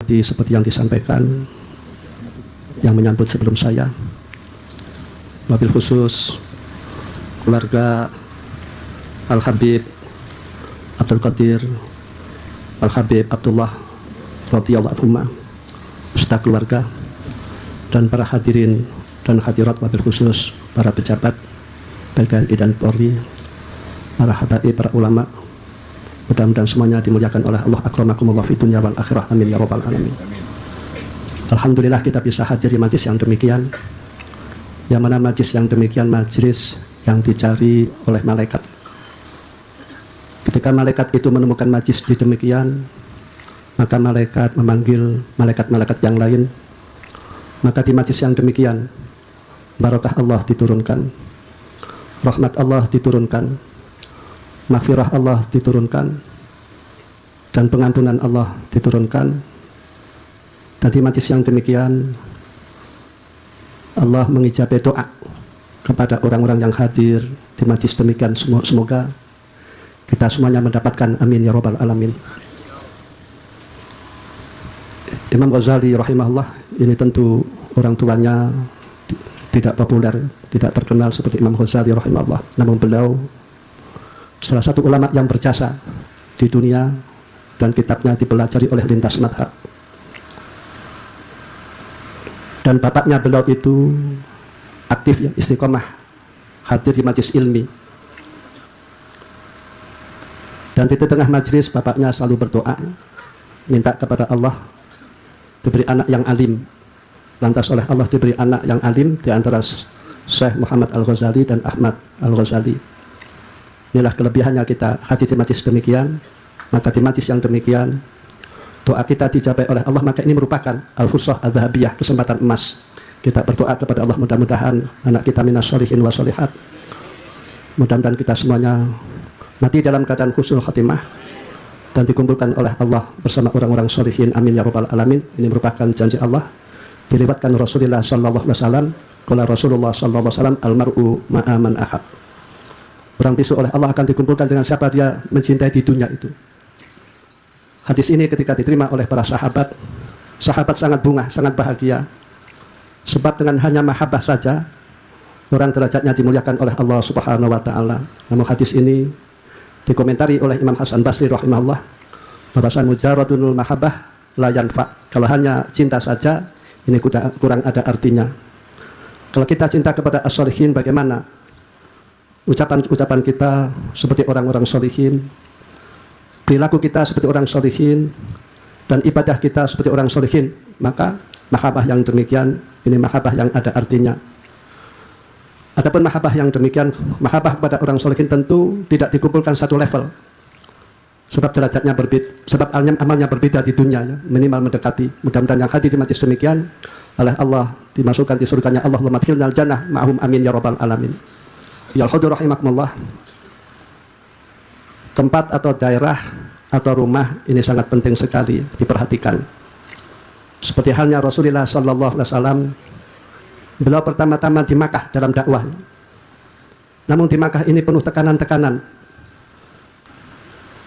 Seperti yang disampaikan yang menyambut sebelum saya, wabil khusus keluarga Al-Habib Abdul Qadir Al-Habib Abdullah radhiyallahu anhu, beserta keluarga dan para hadirin dan hadirat, wabil khusus para pejabat baik TNI dan Polri, para habaib, para ulama. Mudah-mudahan semuanya dimuliakan oleh Allah. Akramakumullah fi dunya wal akhirah. Amin ya rabbal alamin. Alhamdulillah kita bisa hadir di majlis yang demikian, yang mana majlis yang demikian majlis yang dicari oleh malaikat. Ketika malaikat itu menemukan majlis di demikian, maka malaikat memanggil malaikat-malaikat yang lain. Maka di majlis yang demikian barakah Allah diturunkan, rahmat Allah diturunkan, maghfirah Allah diturunkan, dan pengampunan Allah diturunkan. Dan di majlis yang demikian Allah mengijabai doa kepada orang-orang yang hadir di majlis demikian. Semoga kita semuanya mendapatkan, amin ya rabbal alamin. Imam Ghazali rahimahullah ini tentu orang tuanya tidak populer, tidak terkenal seperti Imam Ghazali rahimahullah, namun beliau salah satu ulama yang berjasa di dunia dan kitabnya dipelajari oleh lintas madhab. Dan bapaknya beliau itu aktif ya, istiqomah, hadir di majlis ilmi. Dan di tengah majlis bapaknya selalu berdoa, minta kepada Allah diberi anak yang alim. Lantas oleh Allah diberi anak yang alim di antara Syekh Muhammad Al-Ghazali dan Ahmad Al-Ghazali. Inilah kelebihannya kita hadir di majlis demikian. Maka di majlis yang demikian doa kita dijabai oleh Allah. Maka ini merupakan al-fursah adz-dzahabiyah, kesempatan emas. Kita berdoa kepada Allah, mudah-mudahan anak kita minas sholihin wa sholihat. Mudah-mudahan kita semuanya mati dalam keadaan husnul khatimah dan dikumpulkan oleh Allah bersama orang-orang sholihin, amin ya rabbal alamin. Ini merupakan janji Allah, diriwayatkan Rasulullah sallallahu alaihi wasallam, qala Rasulullah sallallahu alaihi wasallam, al-mar'u ma'a man ahab. Orang besok oleh Allah akan dikumpulkan dengan siapa dia mencintai di dunia itu. Hadis ini ketika diterima oleh para sahabat, sahabat sangat bungah, sangat bahagia. Sebab dengan hanya mahabbah saja orang derajatnya dimuliakan oleh Allah Subhanahu wa taala. Namun hadis ini dikomentari oleh Imam Hasan Basri rahimahullah, bahwasanya mujaradul mahabbah la yanfa. Kalau hanya cinta saja ini kurang ada artinya. Kalau kita cinta kepada as-sholihin, bagaimana ucapan kita seperti orang-orang sholihin, perilaku kita seperti orang sholihin, dan ibadah kita seperti orang sholihin, maka mahabbah yang demikian ini mahabbah yang ada artinya. Adapun mahabbah yang demikian, mahabbah kepada orang sholihin tentu tidak dikumpulkan satu level, sebab derajatnya berbeda, sebab amalnya berbeda di dunia ya, minimal mendekati. Mudah-mudahan yang hadir di majlis demikian oleh Allah dimasukkan di surganya Allah, madkhilnal jannah ma'hum, amin ya rabbal alamin. Ya al-hudur rahimakumullah. Tempat atau daerah atau rumah ini sangat penting sekali diperhatikan. Seperti halnya Rasulullah sallallahu alaihi wasallam, beliau pertama-tama di Makkah dalam dakwah. Namun di Makkah ini penuh tekanan-tekanan.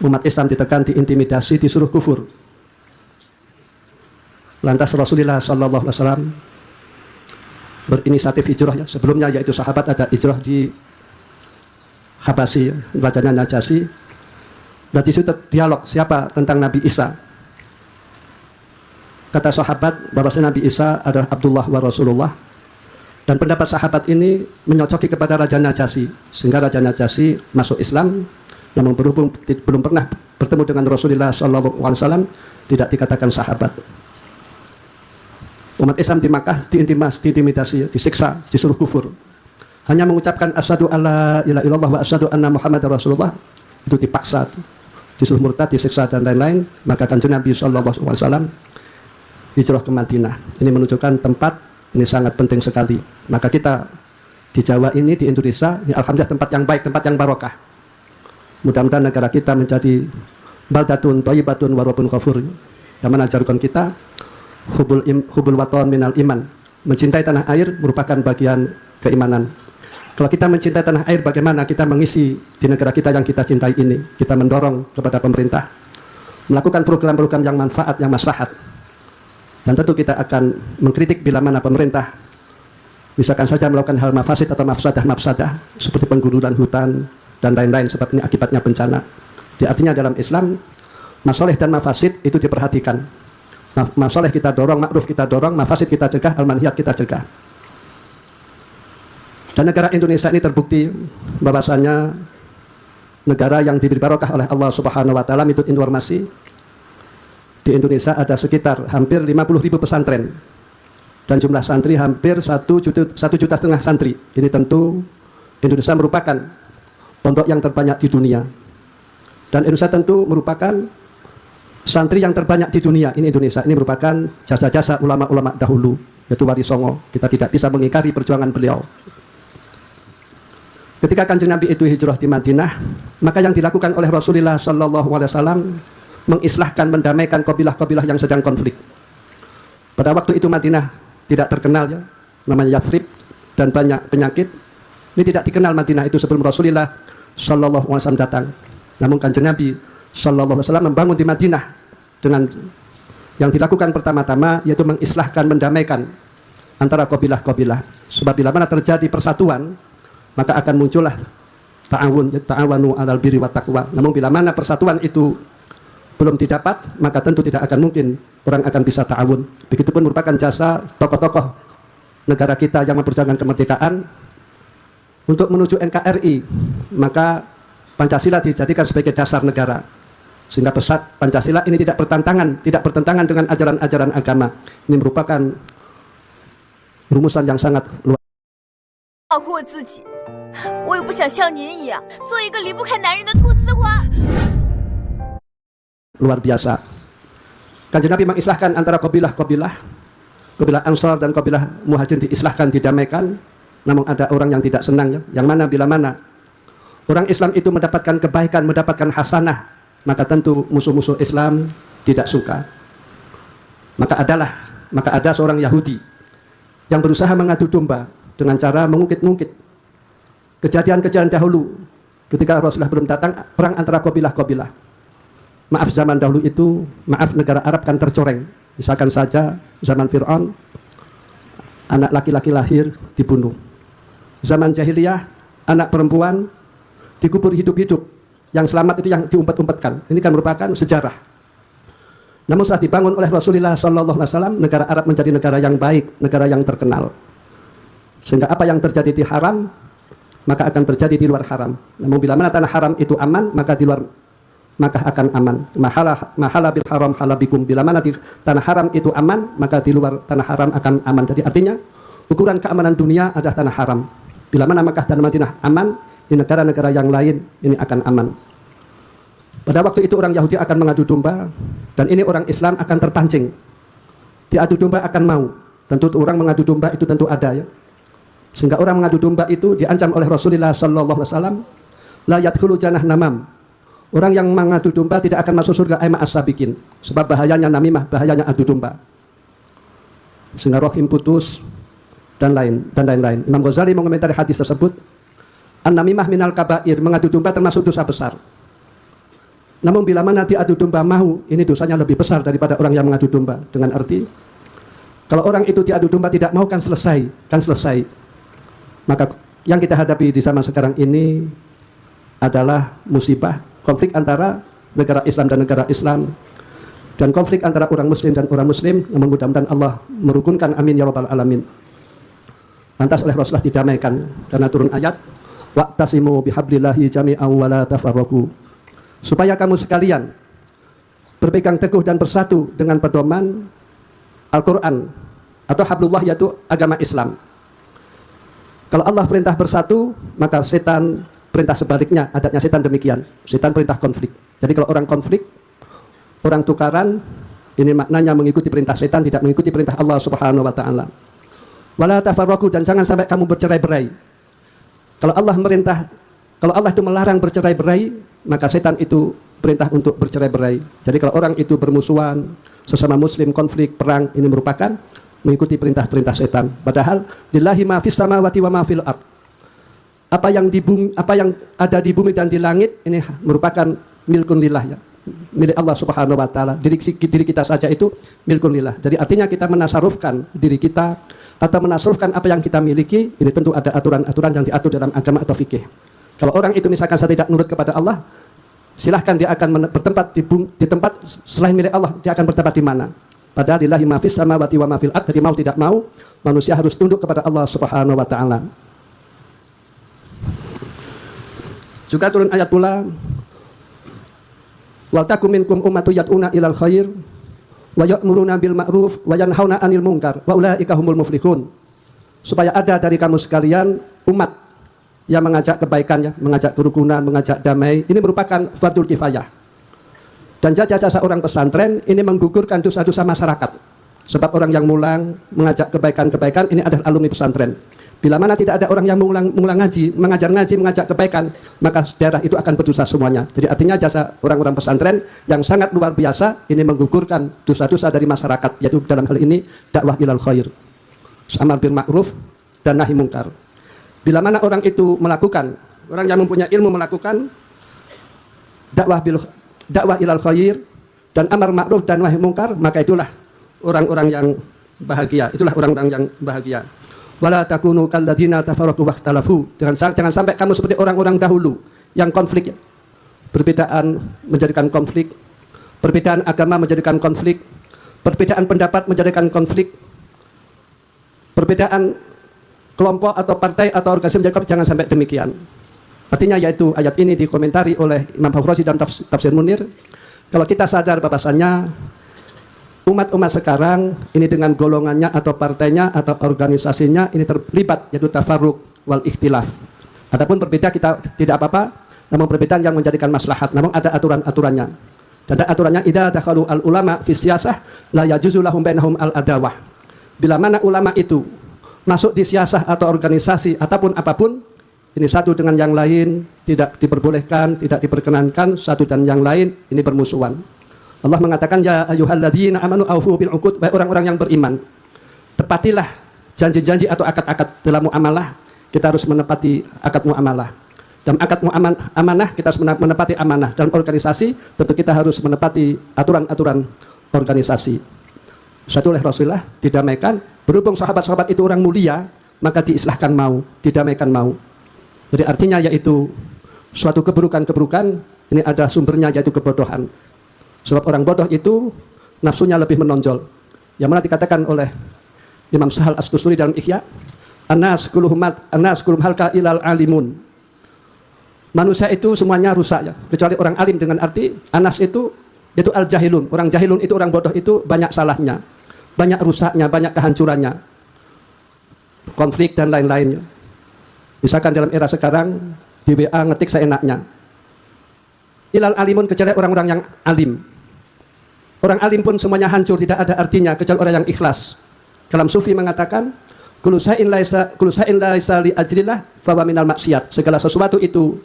Umat Islam ditekan, diintimidasi, disuruh kufur. Lantas Rasulullah sallallahu alaihi wasallam berinisiatif hijrah ya. Sebelumnya yaitu sahabat ada hijrah di Habasyi, bacanya Najasyi. Dan disitu dialog siapa tentang Nabi Isa. Kata sahabat bahwasanya Nabi Isa adalah Abdullah wa Rasulullah. Dan pendapat sahabat ini menyocoki kepada Raja Najasyi, sehingga Raja Najasyi masuk Islam. Namun berhubung belum pernah bertemu dengan Rasulullah SAW, tidak dikatakan sahabat. Umat Islam di Makkah diintimidasi, disiksa, disuruh kufur. Hanya mengucapkan asyhadu alla ilaha illallah wa asyhadu anna Muhammadar Rasulullah itu dipaksa, disuruh murtad, disiksa dan lain-lain. Maka Kanjeng Nabi SAW hijrah ke Madinah. Ini menunjukkan tempat ini sangat penting sekali. Maka kita di Jawa ini, di Indonesia ini alhamdulillah tempat yang baik, tempat yang barokah. Mudah-mudahan negara kita menjadi baldatun thayyibatun wa rabbun ghafur, yang mengajarkan kita hubul waton minal iman. Mencintai tanah air merupakan bagian keimanan. Kalau kita mencintai tanah air, bagaimana kita mengisi di negara kita yang kita cintai ini? Kita mendorong kepada pemerintah melakukan program-program yang manfaat, yang maslahat. Dan tentu kita akan mengkritik bila mana pemerintah misalkan saja melakukan hal mafasid atau mafsadah seperti penggundulan hutan dan lain-lain, sebab ini akibatnya bencana. Artinya dalam Islam masalih dan mafasid itu diperhatikan. Masalih kita dorong, ma'ruf kita dorong, mafasid kita cegah, al-manhiyat kita cegah. Dan negara Indonesia ini terbukti bahwasanya negara yang diberi barokah oleh Allah Subhanahu wa taala. Menurut informasi, di Indonesia ada sekitar hampir 50.000 pesantren dan jumlah santri hampir 1,5 juta santri. Ini tentu Indonesia merupakan pondok yang terbanyak di dunia, dan Indonesia tentu merupakan santri yang terbanyak di dunia. Ini Indonesia ini merupakan jasa-jasa ulama-ulama dahulu, yaitu Wali Songo. Kita tidak bisa mengingkari perjuangan beliau. Ketika Kanjeng Nabi itu hijrah di Madinah, maka yang dilakukan oleh Rasulullah Shallallahu Alaihi Wasallam mengislahkan, mendamaikan kabilah-kabilah yang sedang konflik. Pada waktu itu Madinah tidak terkenal ya, namanya Yathrib, dan banyak penyakit. Ini tidak dikenal Madinah itu sebelum Rasulullah Shallallahu Alaihi Wasallam datang. Namun Kanjeng Nabi Shallallahu Alaihi Wasallam membangun di Madinah dengan yang dilakukan pertama-tama yaitu mengislahkan, mendamaikan antara kabilah-kabilah. Sebab bila mana terjadi persatuan, maka akan muncullah ta'awanu 'alal birri wat taqwa. Namun bila mana persatuan itu belum didapat, maka tentu tidak akan mungkin orang akan bisa ta'awun. Begitupun merupakan jasa tokoh-tokoh negara kita yang memperjuangkan kemerdekaan untuk menuju NKRI, maka Pancasila dijadikan sebagai dasar negara, sehingga pesat Pancasila ini tidak bertentangan dengan ajaran-ajaran agama. Ini merupakan rumusan yang sangat luar. 保护我自己，我也不想像您一样做一个离不开男人的菟丝花。 Luar biasa. Kanjeng Nabi mengislahkan antara kabilah Ansar dan kabilah Muhajir, diislahkan, didamaikan. Namun ada orang yang tidak senang ya, yang mana bila mana orang Islam itu mendapatkan kebaikan, mendapatkan hasanah, maka tentu musuh-musuh Islam tidak suka. Maka ada seorang Yahudi yang berusaha mengadu domba dengan cara mengungkit-ungkit kejadian-kejadian dahulu ketika Rasulullah belum datang, perang antara kabilah-kabilah. Maaf, zaman dahulu itu, maaf, negara Arab kan tercoreng. Misalkan saja zaman Fir'aun, anak laki-laki lahir dibunuh. Zaman jahiliyah, anak perempuan dikubur hidup-hidup. Yang selamat itu yang diumpet-umpetkan. Ini kan merupakan sejarah. Namun setelah dibangun oleh Rasulullah SAW, negara Arab menjadi negara yang baik, negara yang terkenal. Sehingga apa yang terjadi di haram, maka akan terjadi di luar haram. Namun bila mana tanah haram itu aman, maka di luar maka akan aman. Mahala bil haram halabikum. Bila mana di tanah haram itu aman, maka di luar tanah haram akan aman. Jadi artinya ukuran keamanan dunia adalah tanah haram. Bila mana Makkah dan Madinah aman, di negara-negara yang lain ini akan aman. Pada waktu itu orang Yahudi akan mengadu domba, dan ini orang Islam akan terpancing. Diadu domba akan mau. Tentu orang mengadu domba itu tentu ada ya. Sehingga orang mengadu domba itu diancam oleh Rasulullah SAW, la yadkhulu jannah namam. Orang yang mengadu domba tidak akan masuk surga aima as-sabiqin. Sebab bahayanya namimah, bahayanya adu domba. Sehingga rahim putus dan lain-lain. Imam Ghazali mengomentari hadis tersebut, an-namimah minal kabair, mengadu domba termasuk dosa besar. Namun bila mana diadu domba mau, ini dosanya lebih besar daripada orang yang mengadu domba. Dengan arti, kalau orang itu diadu domba tidak mau kan selesai. Maka yang kita hadapi di zaman sekarang ini adalah musibah, konflik antara negara Islam dan negara Islam, dan konflik antara orang Muslim dan orang Muslim. Namun mudah-mudahan Allah merukunkan, amin ya rabbal alamin. Lantas oleh Rasulullah didamaikan karena turun ayat, wa'tasimu bihablillahi jami'an wa la tafarraqu, supaya kamu sekalian berpegang teguh dan bersatu dengan pedoman Al-Quran atau hablullah, yaitu agama Islam. Kalau Allah perintah bersatu, maka setan perintah sebaliknya. Adatnya setan demikian. Setan perintah konflik. Jadi kalau orang konflik, orang tukaran, ini maknanya mengikuti perintah setan, tidak mengikuti perintah Allah Subhanahu wa taala. Wala tafarraqu, dan jangan sampai kamu bercerai-berai. Kalau Allah itu melarang bercerai-berai, maka setan itu perintah untuk bercerai-berai. Jadi kalau orang itu bermusuhan, sesama muslim, konflik, perang, ini merupakan mengikuti perintah-perintah setan. Padahal lillahi ma fis samawati wa ma fil ard. Apa yang ada di bumi dan di langit ini merupakan milkun lillah ya. milik Allah Subhanahu wa taala. Diri kita saja itu milikun lillah. Jadi artinya kita menasarufkan diri kita atau menasarufkan apa yang kita miliki, ini tentu ada aturan-aturan yang diatur dalam agama atau fikih. Kalau orang itu misalkan saya tidak nurut kepada Allah, silahkan dia akan bertempat di tempat selain milik Allah. Dia akan bertempat di mana? Padahal lillahi ma fis samawati wa ma fil ardh. Jadi mau tidak mau manusia harus tunduk kepada Allah Subhanahu wa taala. Juga turun ayat pula, wal takum minkum ummatun yad'una ilal khair wa ya'muruna bil ma'ruf wa yanhauna 'anil munkar wa ulaika humul muflihun. Supaya ada dari kamu sekalian umat yang mengajak kebaikan, ya, mengajak kerukunan, mengajak damai. Ini merupakan fardul kifayah. Dan jasa seorang pesantren ini menggugurkan dosa-dosa masyarakat. Sebab orang yang mulang mengajak kebaikan-kebaikan ini adalah alumni pesantren. Bila mana tidak ada orang yang mengulang ngaji, mengajar ngaji, mengajak kebaikan, maka daerah itu akan berdosa semuanya. Jadi artinya jasa orang-orang pesantren yang sangat luar biasa ini menggugurkan dosa-dosa dari masyarakat, yaitu dalam hal ini dakwah ilal khair, amar bil ma'ruf dan nahi mungkar. Bila mana orang itu melakukan, orang yang mempunyai ilmu melakukan dakwah ilal khair dan amar ma'ruf dan nahi mungkar, maka itulah orang-orang yang bahagia. Itulah orang-orang yang bahagia. Wala takunu kalladzina tafarraqu wakhtalafu. Jangan sampai kamu seperti orang-orang dahulu yang konflik. Perbedaan menjadikan konflik, perbedaan agama menjadikan konflik, perbedaan pendapat menjadikan konflik, perbedaan kelompok atau partai atau organisasi menjadikan konflik. Jangan sampai demikian. Artinya yaitu ayat ini dikomentari oleh Imam Fakhrazi dalam tafsir Munir. Kalau kita sadar bahwasannya umat-umat sekarang ini dengan golongannya atau partainya atau organisasinya ini terlibat, yaitu tafarruq wal ikhtilaf. Adapun berbeda kita tidak apa-apa, namun perbedaan yang menjadikan maslahat, namun ada aturan-aturannya. Dan aturannya idza dakhalu al ulama fi siyasah la yajuzu lahum bainahum al adawah. Bila mana ulama itu masuk di siyasah atau organisasi ataupun apapun, ini satu dengan yang lain tidak diperbolehkan, tidak diperkenankan, satu dan yang lain ini bermusuhan. Allah mengatakan, ya ayyuhalladzina amanu aufu bil uqud, baik orang-orang yang beriman, tepatilah janji-janji atau akad-akad dalam muamalah. Kita harus menepati akad muamalah. Dalam akad amanah kita harus menepati amanah. Dalam organisasi tentu kita harus menepati aturan-aturan organisasi. Satu oleh Rasulullah didamaikan, berhubung sahabat-sahabat itu orang mulia, maka diislahkan mau, didamaikan mau. Jadi artinya yaitu suatu keburukan-keburukan ini ada sumbernya, yaitu kebodohan. Sebab orang bodoh itu nafsunya lebih menonjol. Yang mana dikatakan oleh Imam Sahal As-Tusturi dalam Ihya, Anas kulluhum halka ilal alimun. Manusia itu semuanya rusak, ya, kecuali orang alim, dengan arti anas itu yaitu al-jahilun. Orang jahilun itu, orang bodoh itu banyak salahnya, banyak rusaknya, banyak kehancurannya, konflik dan lain-lainnya. Misalkan dalam era sekarang di WA ngetik seenaknya. Ilal alimun, kecuali orang-orang yang alim. Orang alim pun semuanya hancur, tidak ada artinya kecuali orang yang ikhlas. Dalam sufi mengatakan, kullu shay'in laisa li ajrillah fa huwa minal maksiat. Segala sesuatu itu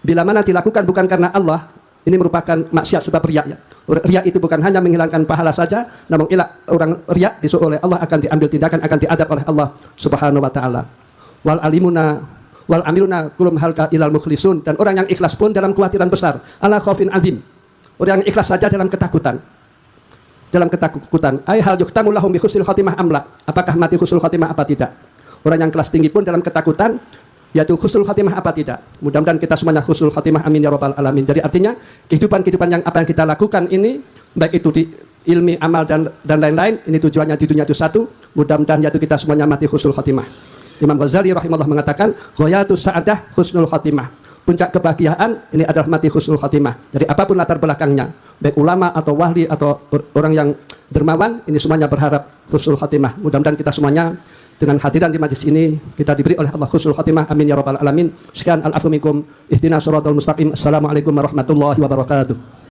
bila mana dilakukan bukan karena Allah, ini merupakan maksiat, sebab riya. Riya itu bukan hanya menghilangkan pahala saja, namun orang riya disuruh oleh Allah akan diambil tindakan, akan diadab oleh Allah Subhanahu wa taala. Wal amiluna kulum halka ilal mukhlisun, dan orang yang ikhlas pun dalam kekhawatiran besar, ala khaufin azim. Orang yang ikhlas saja dalam ketakutan. Dalam ketakutan, ai hal yuhtamu lahum bi husnil khatimah amla, apakah mati husnul khatimah apa tidak? Orang yang kelas tinggi pun dalam ketakutan, yaitu husnul khatimah apa tidak? Mudah-mudahan kita semuanya husnul khatimah, amin ya rabbal alamin. Jadi artinya kehidupan yang apa yang kita lakukan ini, baik itu di ilmi, amal dan lain-lain, ini tujuannya di dunia itu satu, mudah-mudahan yaitu kita semuanya mati husnul khatimah. Imam Ghazali rahimahullah mengatakan, ghayatus sa'adah husnul khatimah. Puncak kebahagiaan ini adalah mati husnul khatimah. Jadi apapun latar belakangnya, baik ulama atau wali atau orang yang dermawan, ini semuanya berharap husnul khatimah. Mudah-mudahan kita semuanya dengan hadiran di majlis ini kita diberi oleh Allah husnul khatimah, amin ya rabbal alamin. Sekian, al-afu minkum, ihdinas siratal mustaqim. Assalamualaikum warahmatullahi wabarakatuh.